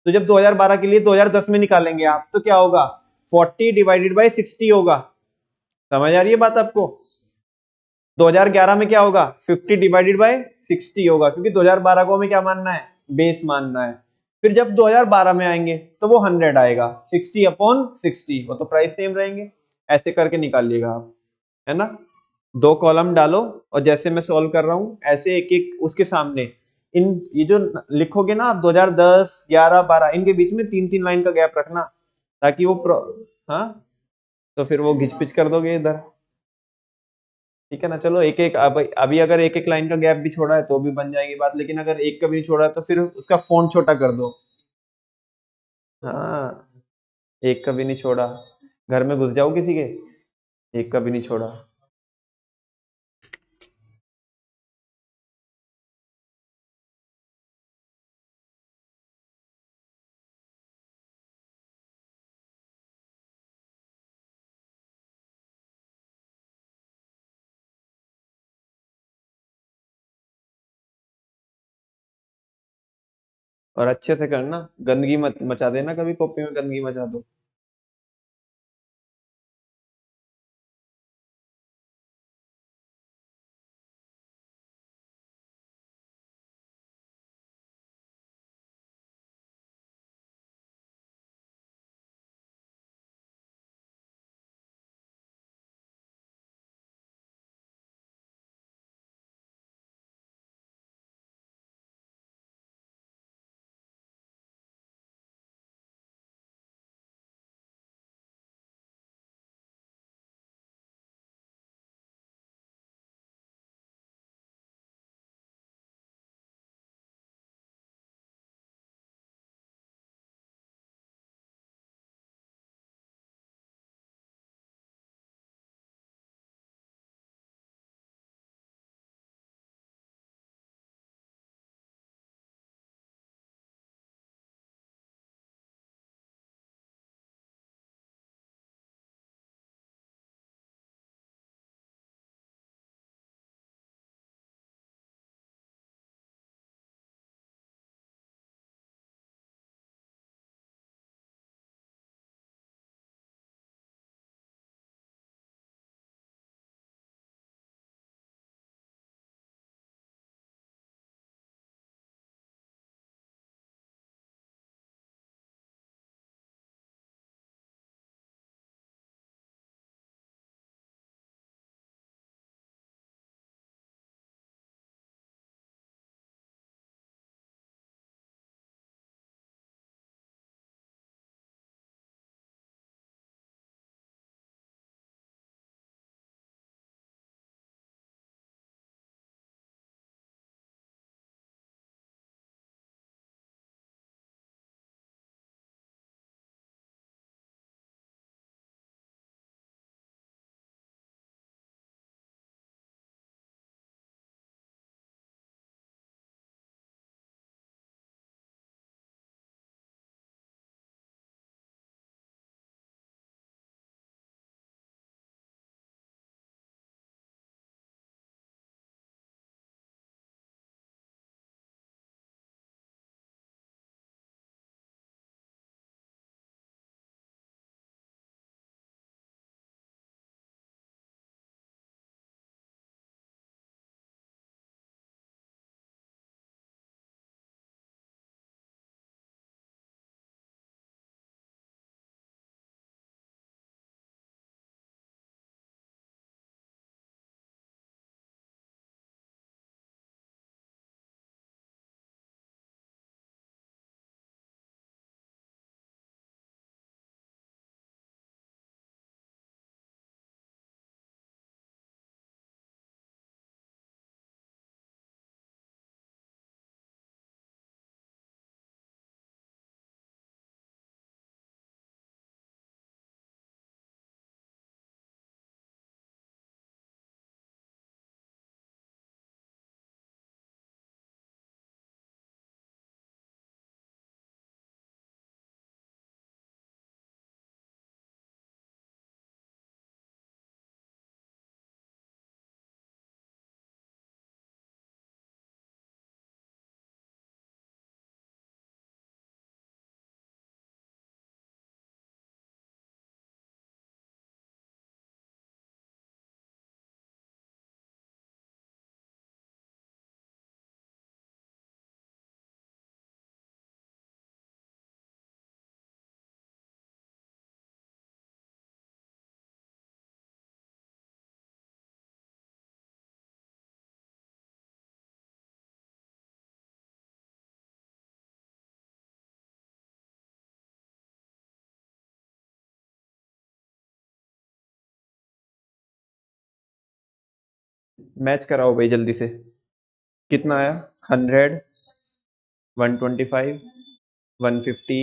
Speaker 1: तो जब 2012 के लिए 2010 में निकालेंगे आप, तो क्या होगा, 40 डिवाइडेड बाई 60 होगा। समझ आ रही है बात आपको। 2011 में क्या होगा, 50 डिवाइडेड बाय 60 होगा, क्योंकि 2012 को हमें क्या मानना है, बेस मानना है। फिर जब 2012 में आएंगे तो वो 100 आएगा, 60 अपॉन 60, वो तो प्राइस सेम रहेंगे। ऐसे करके निकालिएगा आप, है ना। दो कॉलम डालो, और जैसे मैं सॉल्व कर रहा हूं ऐसे एक एक उसके सामने इन ये जो लिखोगे ना आप, 2010 11 12, इनके बीच में 3-3 लाइन का गैप रखना, ताकि वो हाँ, तो फिर वो घिच पिच कर दोगे इधर। ठीक है ना। चलो एक एक, अब अभी अगर एक एक लाइन का गैप भी छोड़ा है तो भी बन जाएगी बात, लेकिन अगर एक का भी नहीं छोड़ा है तो फिर उसका फॉन्ट छोटा कर दो। हाँ, एक का भी नहीं छोड़ा, घर में घुस जाओ किसी के, एक का भी नहीं छोड़ा। और अच्छे से करना, गंदगी मत मचा देना, कभी कॉपी में गंदगी मचा दो। मैच कराओ भाई जल्दी से। कितना आया? 100, 125, 150,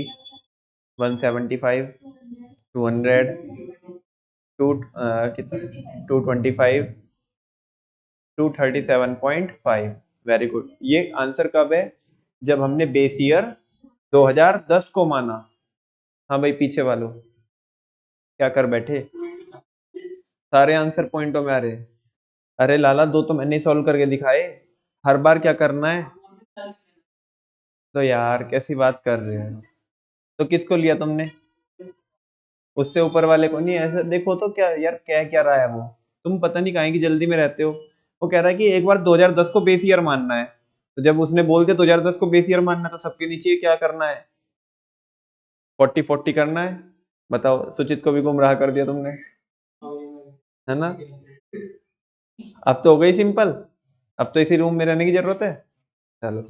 Speaker 1: 175, 200, टू कितना, 225, 237.5। Very good. ये आंसर कब है? जब हमने बेस ईयर 2010 को माना। हाँ भाई पीछे वालों, क्या कर बैठे? सारे आंसर पॉइंटों में आ रहे। अरे लाला, दो तो मैंने सॉल्व करके दिखाए, हर बार क्या करना है? तो यार कैसी बात कर रहे हो? तो किसको लिया तुमने? उससे ऊपर वाले को नहीं? ऐसा देखो तो क्या यार, कह क्या रहा है वो? तुम पता नहीं काहे की जल्दी में रहते हो। वो कह रहा है कि एक बार 2010 को बेस ईयर मानना है। तो जब उसने बोल दिया 2010 को बेस ईयर मानना है, तो सबके नीचे क्या करना है? 40-40 करना है। बताओ, सुचित को भी गुमराह कर दिया तुमने, है ना? अब तो हो गई सिंपल। अब तो इसी रूम में रहने की जरूरत है। चलो,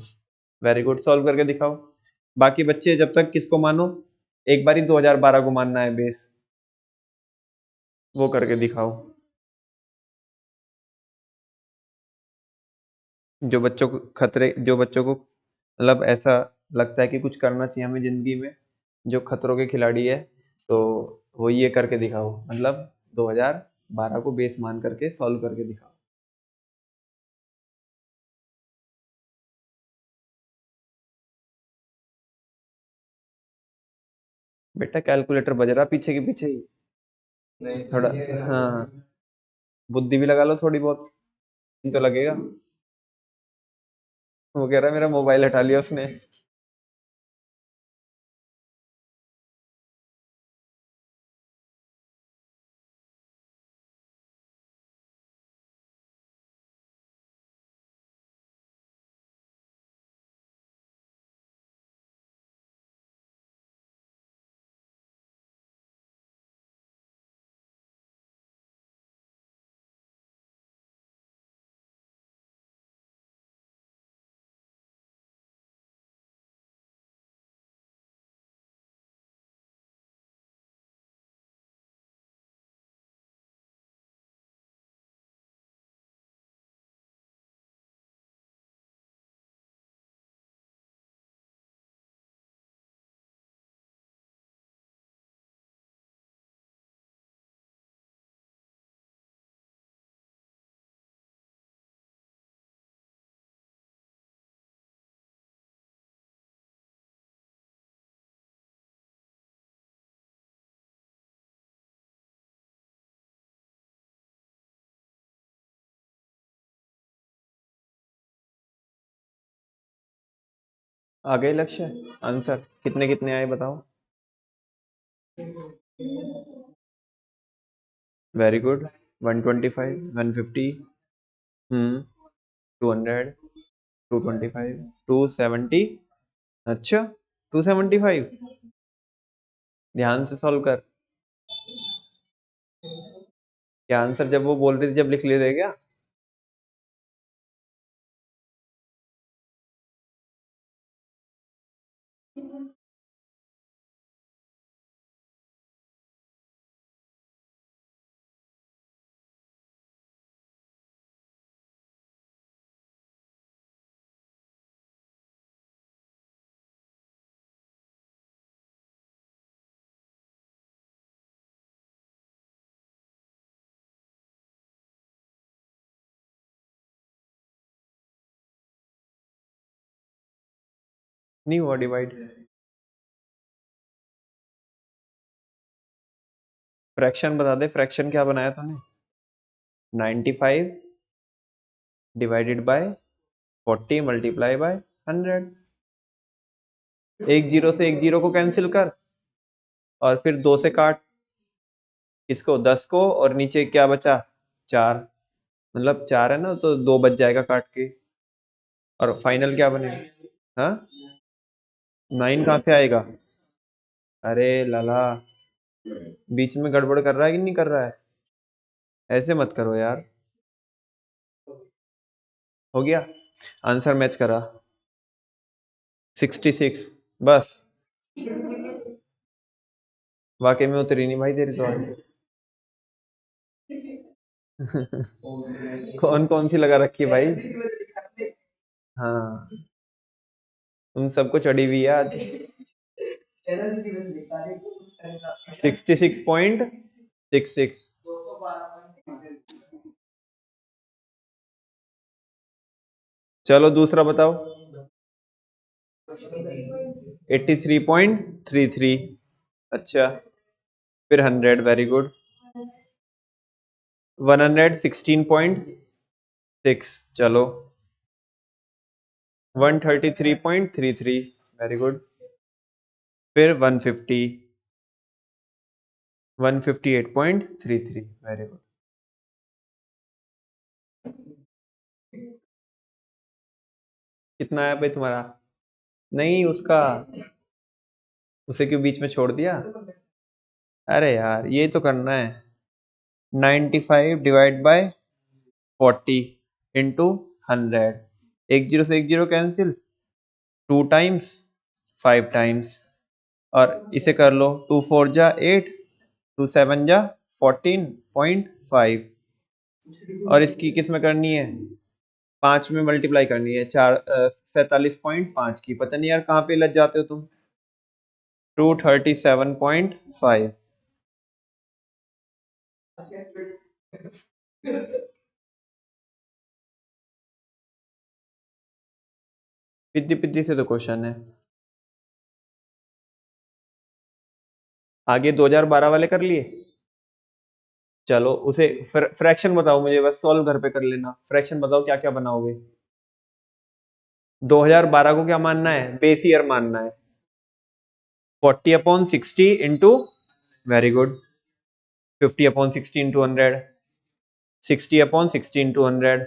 Speaker 1: वेरी गुड, सॉल्व करके दिखाओ। बाकी बच्चे जब तक किसको मानो? एक बार ही 2012 को मानना है बेस, वो करके दिखाओ। जो बच्चों को मतलब ऐसा लगता है कि कुछ करना चाहिए हमें जिंदगी में, जो खतरों के खिलाड़ी है, तो वो ये करके दिखाओ, मतलब 2012 को बेस मान करके सॉल्व करके दिखाओ। बेटा कैलकुलेटर बज रहा पीछे के पीछे ही। नहीं थोड़ा, हाँ, बुद्धि भी लगा लो थोड़ी बहुत, तो लगेगा। वो कह रहा है मेरा मोबाइल हटा लिया उसने। आ गए लक्ष्य आंसर? कितने कितने आए बताओ। Very good. 125, 150, 200, 225, 270। अच्छा, 275। ध्यान से सॉल्व कर। क्या आंसर जब वो बोल रही थी जब लिख ले दे क्या? नहीं हुआ डिवाइड। फ्रैक्शन बता दे, फ्रैक्शन क्या बनाया तूने? 95 डिवाइडेड बाय 40 मल्टीप्लाई बाय 100। एक जीरो से एक जीरो को कैंसिल कर, और फिर दो से काट, इसको 10 को, और नीचे क्या बचा? 4। मतलब 4 है ना, तो 2 बच जाएगा काट के। और फाइनल क्या बनेगा? हाँ, 9 कहाँ से आएगा? अरे लाला, बीच में गड़बड़ कर रहा है कि नहीं कर रहा है? ऐसे मत करो यार। हो गया, आंसर मैच करा। 66। बस, वाकई में उतरी नहीं भाई तेरी तो आज। कौन कौन सी लगा रखी है भाई? हाँ, तुम सबको चढ़ी हुई है आज। 66.66। चलो दूसरा बताओ। 83.33। अच्छा, फिर 100, वेरी गुड। 116.6, चलो। 133.33, वेरी गुड। फिर 150। 158.33, वेरी गुड। कितना आया भाई तुम्हारा? नहीं, उसका। उसे क्यों बीच में छोड़ दिया? अरे यार, ये तो करना है। 95 डिवाइड बाय 40 इंटू 100। एक जीरो से एक जीरो कैंसिल, 2 टाइम्स, 5 टाइम्स। और इसे कर लो, 2 4 जा 8, 2 7 जा 14.5। और इसकी किस में करनी है? 5 में मल्टीप्लाई करनी है, 47.5 की। पता नहीं यार कहाँ पे लग जाते हो तुम। 237.5। पिद्दी पिद्दी से तो क्वेश्चन है। आगे 2012 वाले कर लिए। चलो उसे फ्रैक्शन बताओ मुझे, बस सॉल्व घर पे कर लेना। फ्रैक्शन बताओ क्या क्या बनाओगे। 2012 को क्या मानना है? बेस ईयर मानना है। 40/60 into, very good. 50/60 into 100। 60/60 into 100।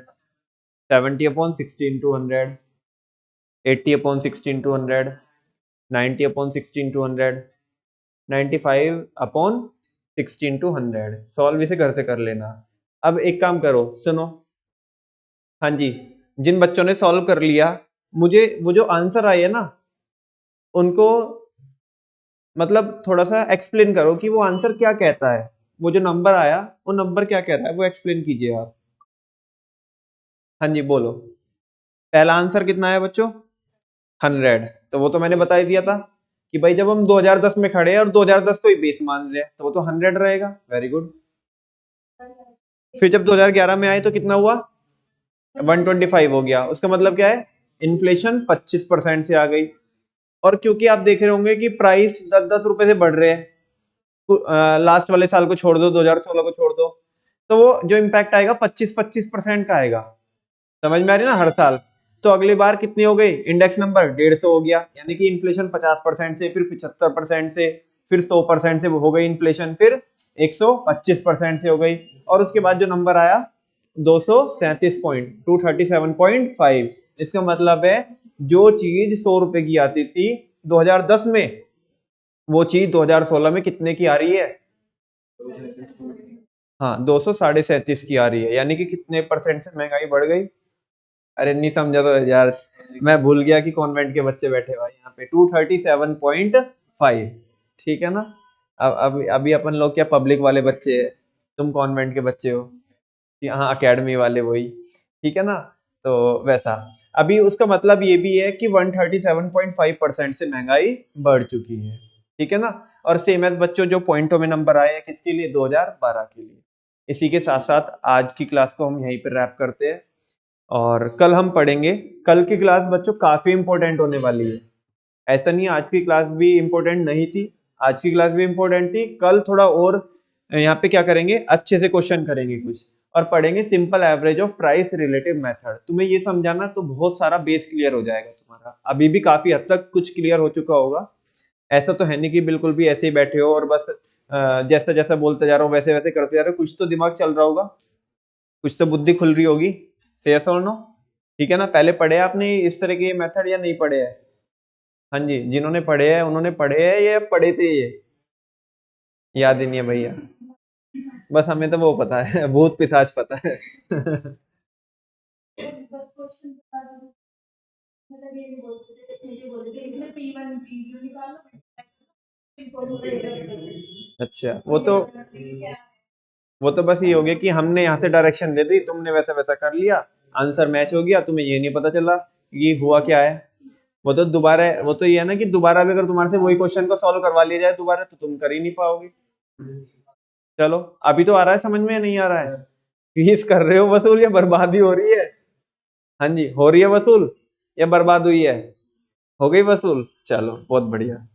Speaker 1: 70/60 into 100। 80/60 into 100। 90/60 into 100। 95/60 into 100। Solve इसे घर से कर लेना। अब एक काम करो, सुनो। हाँ जी, जिन बच्चों ने सॉल्व कर लिया, मुझे वो जो आंसर आए है ना, उनको मतलब थोड़ा सा एक्सप्लेन करो कि वो आंसर क्या कहता है। वो जो नंबर आया, वो नंबर क्या कह रहा है, वो एक्सप्लेन कीजिए आप। हाँ जी, बोलो। पहला आंसर कितना है बच्चों? 100। तो वो तो मैंने बता ही दिया था कि भाई जब हम 2010 में खड़े हैं और 2010 को ही बेस मान रहे हैं, तो वो तो 100 रहेगा। Very good. फिर जब 2011 में आए तो कितना हुआ? 125 हो गया। उसका मतलब क्या है? इन्फ्लेशन 25% से आ गई। और क्योंकि आप देख रहे होंगे कि प्राइस 10-10 रुपए से बढ़ रहे हैं, लास्ट वाले साल को छोड़ दो, 2016 को छोड़ दो, तो वो जो इम्पैक्ट आएगा 25-25% का आएगा। समझ में आ रही है ना, हर साल। तो अगली बार कितनी हो गई? इंडेक्स नंबर 150 हो गया, यानी कि इन्फ्लेशन 50% से, फिर 75% से, फिर 100% से हो गई इन्फ्लेशन, फिर 125% से हो गई। और उसके बाद जो नंबर आया 237.5। इसका मतलब है जो चीज 100 रुपए की आती थी 2010 में, वो चीज 2016 में कितने की आ रही है? हाँ, 237 की आ रही है, यानी कि कितने परसेंट से महंगाई बढ़ गई। अरे नहीं समझा तो यार, मैं भूल गया कि कॉन्वेंट के बच्चे बैठे हुए यहाँ पे। 237.5, ठीक है ना। अब अभी अभी अपन लोग क्या पब्लिक वाले बच्चे हैं, तुम कॉन्वेंट के बच्चे हो। हाँ, अकेडमी वाले वही, ठीक है ना। तो वैसा, अभी उसका मतलब ये भी है कि 137.5% से महंगाई बढ़ चुकी है, ठीक है ना। और सेम एज बच्चों, जो पॉइंटों में नंबर आए हैं किसके लिए? 2012 के लिए। इसी के साथ साथ आज की क्लास को हम यहीं पर रैप करते हैं, और कल हम पढ़ेंगे। कल की क्लास बच्चों काफी इंपॉर्टेंट होने वाली है। ऐसा नहीं आज की क्लास भी इंपॉर्टेंट नहीं थी, आज की क्लास भी इंपॉर्टेंट थी। कल थोड़ा और यहाँ पे क्या करेंगे, अच्छे से क्वेश्चन करेंगे कुछ, और पढ़ेंगे simple average of price relative method. तुम्हें ये समझाना तो बहुत सारा बेस क्लियर हो जाएगा तुम्हारा। अभी भी काफी हद तक कुछ क्लियर हो चुका होगा। ऐसा तो है नहीं कि बिल्कुल भी ऐसे ही बैठे हो और बस जैसा जैसा बोलते जा रहा हो वैसे वैसे करते जा रहे हो। कुछ तो दिमाग चल रहा होगा, कुछ तो बुद्धि खुल रही होगी। से यस और नो? ठीक है ना। पहले पढ़े आपने इस तरह के मेथड या नहीं पढ़े हैं? हाँ जी, जिन्होंने पढ़े हैं उन्होंने पढ़े हैं, ये पढ़े थे ये? याद ही नहीं है भैया। बस हमें तो वो पता है, भूत पिशाच पता है। अच्छा, वो तो वो तो बस ये हो गया कि हमने यहाँ से डायरेक्शन दे दी, तुमने वैसा वैसा कर लिया, आंसर मैच हो गया, तुम्हें ये नहीं पता चला कि हुआ क्या है। वो तो दोबारा, वो तो ये है ना कि दोबारा भी अगर तुम्हारे से वही क्वेश्चन को सॉल्व करवा लिया जाए दोबारा, तो तुम कर ही नहीं पाओगे। चलो, अभी तो आ रहा है समझ में या नहीं आ रहा है? फीस कर रहे हो वसूल या बर्बादी हो रही है? हाँ जी, हो रही है वसूल या बर्बाद हुई है? हो गई वसूल, चलो बहुत बढ़िया।